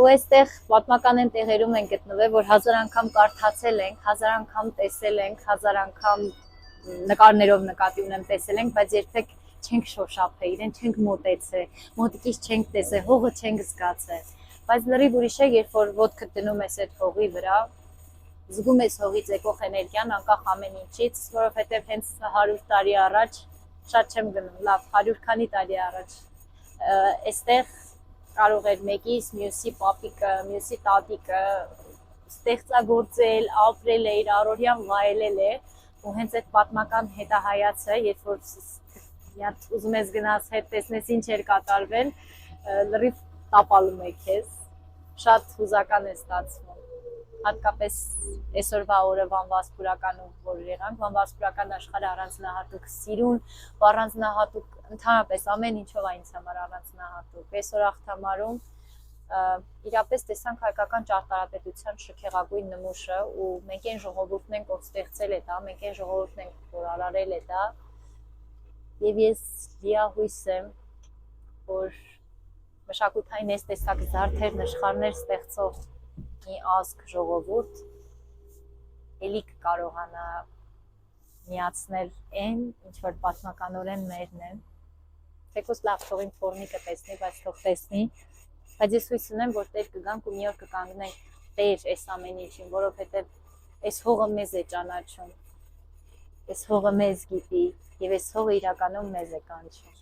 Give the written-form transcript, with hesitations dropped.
ու այստեղ պատմական են տեղերում են գտնվել, որ հազար անգամ կարդացել ենք, հազար անգամ տեսել ենք, հազար անգամ նկարներով նկատի ունեմ տեսել ենք, բայց երբեք չենք շոշափել, իրեն չենք մոտեցել, մոտիկից չենք տեսել, հողը չենք զգացել, բայց լրիվ ուրիշ է, երբ որ ոտքդ դնում ես այդ հողի վրա, զգում ես հողից եկող էներգիան, անկախ ամեն ինչից, որովհետև հենց 100 տարի առաջ, շատ չեմ գնում, լավ, 100 քանի տարի առաջ, այստեղ կարող էր մեկից, մյուսի պապիկը, մյուսի տատիկը ստեղծագործել, ապրել է, իր առօրյան վայելել է, ու հենց այդ պատմական հետահայացը, երբ որ ուզում ես գնաս հետ տեսնես ինչ էր կատարվել, լրիվ տապալում է քեզ, շատ հուզական է ստացվում, հատկապես այսօրվա օրը Վանվասպուրականում, որ եղանք, Վանվասպուրական աշխարհը առանձնահատուկ սիրուն, առանձնահատուկ ընդհանրապես ամեն ինչով է ինձ համար առանձնահատուկ, այսօր Աղթամարում իրապես տեսանք հայկական ճարտարապետության շքեղագույն նմուշը ու մենք այն ժողովուրդն ենք, ով ստեղծել է դա, մենք այն ժողովուրդն ենք, որ արարել է դա և ես լիահույս եմ, որ մշակութային այս տեսակ զարդեր, նշխարներ ստեղծող մի ազգ ժողովուրդ էլի կկարողանա միացնել այն, ինչ որ պատմականորեն մերն են, թեկուզ լավ թող իմ թորնիկը տեսնի, բայց թող տեսնի, բայց ես հույս ունեմ, որ Տեր կգանք ու մի օր կկանգնենք Տեր այս ամեն ինչին, որովհետև այս հողը մեզ է ճանաչում, այս հողը մեզ գիտի և այս հողը իրականում մեզ է կանչում։